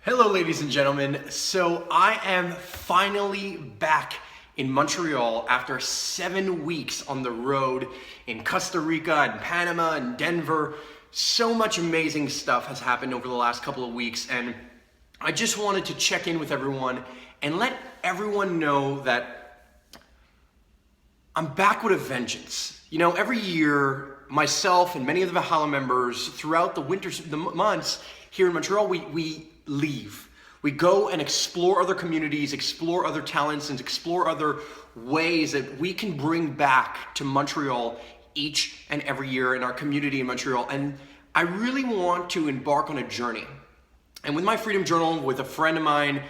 Hello, ladies and gentlemen. So I am finally back in Montreal after 7 weeks on the road in Costa Rica and Panama and Denver. So much amazing stuff has happened over the last couple of weeks, and I just wanted to check in with everyone and let everyone know that I'm back with a vengeance. You know, every year, myself and many of the Valhalla members throughout the months here in Montreal, we leave. We go and explore other communities, explore other talents, and explore other ways that we can bring back to Montreal each and every year in our community in Montreal. And I really want to embark on a journey. And with my Freedom Journal, with a friend of mine,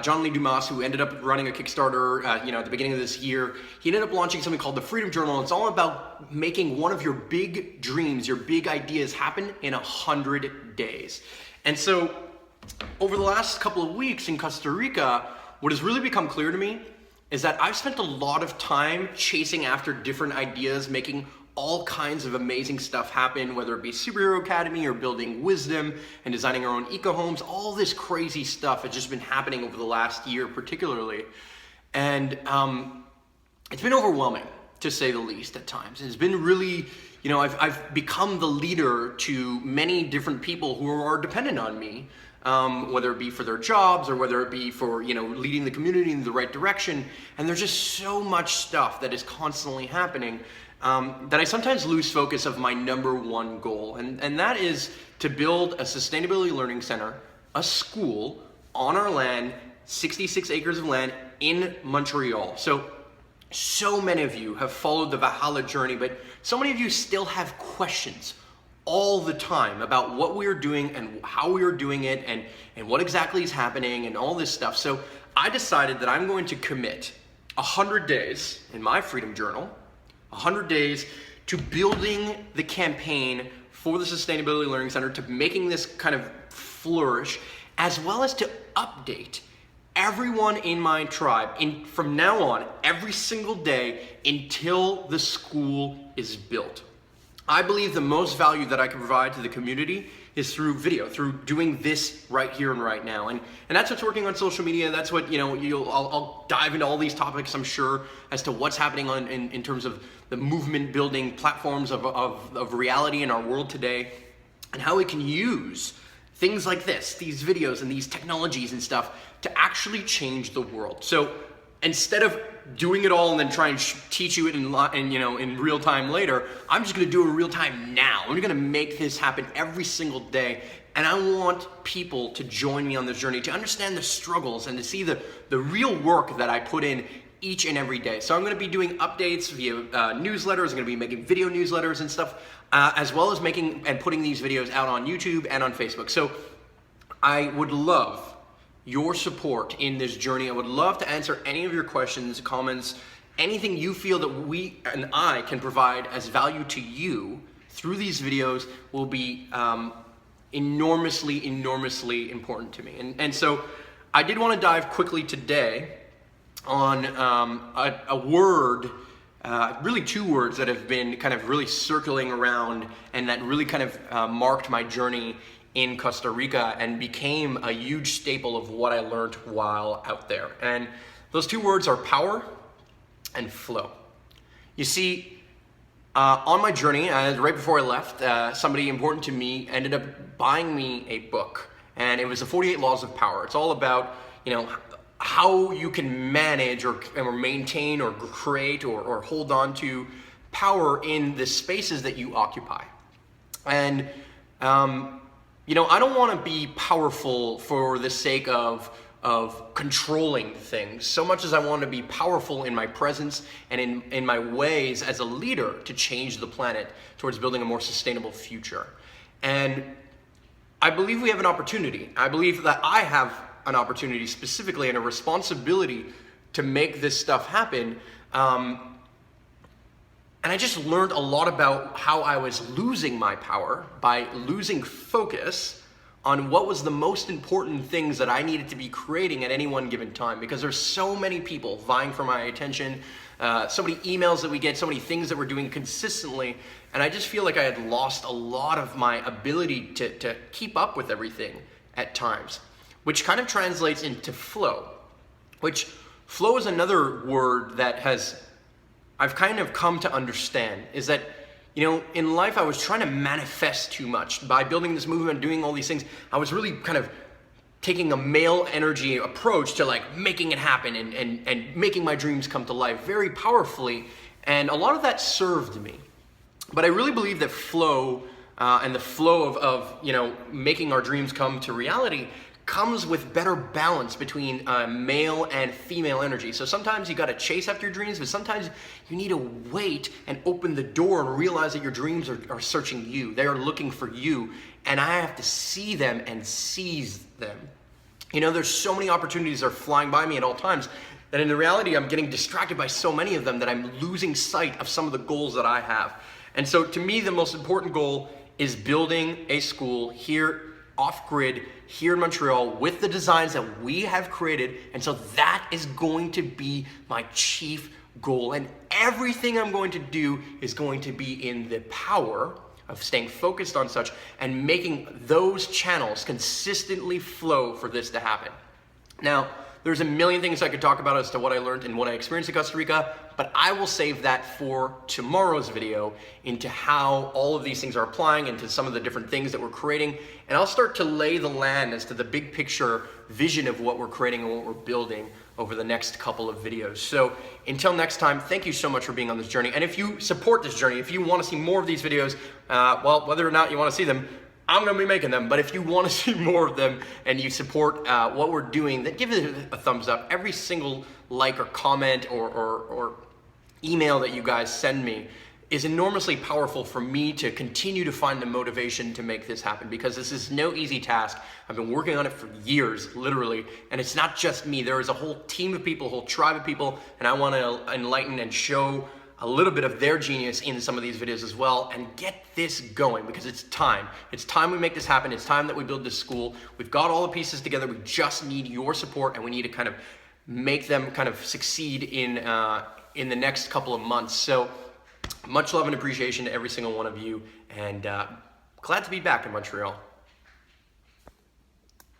John Lee Dumas, who ended up running a Kickstarter at the beginning of this year, he ended up launching something called the Freedom Journal. It's all about making one of your big dreams, your big ideas happen in 100 days. And so over the last couple of weeks in Costa Rica, what has really become clear to me is that I've spent a lot of time chasing after different ideas, making all kinds of amazing stuff happen, whether it be Superhero Academy or building wisdom and designing our own eco homes. All this crazy stuff has just been happening over the last year particularly. And it's been overwhelming, to say the least, at times. It's been really, I've become the leader to many different people who are dependent on me, whether it be for their jobs or whether it be for, leading the community in the right direction. And there's just so much stuff that is constantly happening that I sometimes lose focus of my number one goal. And that is to build a sustainability learning center, a school on our land, 66 acres of land in Montreal. So many of you have followed the Valhalla journey, but so many of you still have questions all the time about what we are doing and how we are doing it and what exactly is happening and all this stuff. So I decided that I'm going to commit 100 days in my Freedom Journal, 100 days to building the campaign for the Sustainability Learning Center, to making this kind of flourish, as well as to update everyone in my tribe from now on, every single day until the school is built. I believe the most value that I can provide to the community is through video, through doing this right here and right now. And that's what's working on social media. That's what, I'll dive into all these topics, I'm sure, as to what's happening in terms of the movement building platforms of reality in our world today, and how we can use things like these videos and these technologies and stuff to actually change the world. So instead of doing it all and then try and teach you it in real time later, I'm just gonna do it in real time now. I'm gonna make this happen every single day. And I want people to join me on this journey, to understand the struggles and to see the real work that I put in each and every day. So I'm gonna be doing updates via newsletters. I'm gonna be making video newsletters and stuff, as well as making and putting these videos out on YouTube and on Facebook. So I would love your support in this journey. I would love to answer any of your questions, comments, anything you feel that we and I can provide as value to you through these videos will be enormously important to me. And so I did want to dive quickly today on a word, really two words that have been kind of really circling around and that really kind of marked my journey in Costa Rica and became a huge staple of what I learned while out there. And those two words are power and flow. You see, on my journey, right before I left, somebody important to me ended up buying me a book, and it was the 48 Laws of Power. It's all about, how you can manage or maintain or create or hold on to power in the spaces that you occupy. And I don't want to be powerful for the sake of controlling things so much as I want to be powerful in my presence and in my ways as a leader to change the planet towards building a more sustainable future. And I believe we have an opportunity. I believe that I have an opportunity specifically and a responsibility to make this stuff happen. And I just learned a lot about how I was losing my power by losing focus on what was the most important things that I needed to be creating at any one given time, because there's so many people vying for my attention, so many emails that we get, so many things that we're doing consistently, and I just feel like I had lost a lot of my ability to keep up with everything at times. which kind of translates into flow, which flow is another word that I've kind of come to understand, is that, in life I was trying to manifest too much. By building this movement, doing all these things, I was really kind of taking a male energy approach to like making it happen and making my dreams come to life very powerfully. And a lot of that served me. But I really believe that flow and the flow of making our dreams come to reality comes with better balance between male and female energy. So sometimes you got to chase after your dreams, but sometimes you need to wait and open the door and realize that your dreams are searching you. They are looking for you, and I have to see them and seize them. There's so many opportunities that are flying by me at all times that in the reality I'm getting distracted by so many of them that I'm losing sight of some of the goals that I have. And so to me, the most important goal is building a school here off-grid here in Montreal with the designs that we have created. And so that is going to be my chief goal. And everything I'm going to do is going to be in the power of staying focused on such and making those channels consistently flow for this to happen. Now, there's a million things I could talk about as to what I learned and what I experienced in Costa Rica, but I will save that for tomorrow's video into how all of these things are applying into some of the different things that we're creating. And I'll start to lay the land as to the big picture vision of what we're creating and what we're building over the next couple of videos. So until next time, thank you so much for being on this journey. And if you support this journey, if you want to see more of these videos, well, whether or not you want to see them, I'm going to be making them. But if you want to see more of them and you support what we're doing, then give it a thumbs up. Every single like or comment or email that you guys send me is enormously powerful for me to continue to find the motivation to make this happen, because this is no easy task. I've been working on it for years, literally, and it's not just me. There is a whole team of people, a whole tribe of people, and I want to enlighten and show a little bit of their genius in some of these videos as well and get this going, because it's time. It's time we make this happen. It's time that we build this school. We've got all the pieces together. We just need your support, and we need to kind of make them kind of succeed in the next couple of months. So much love and appreciation to every single one of you, and glad to be back in Montreal.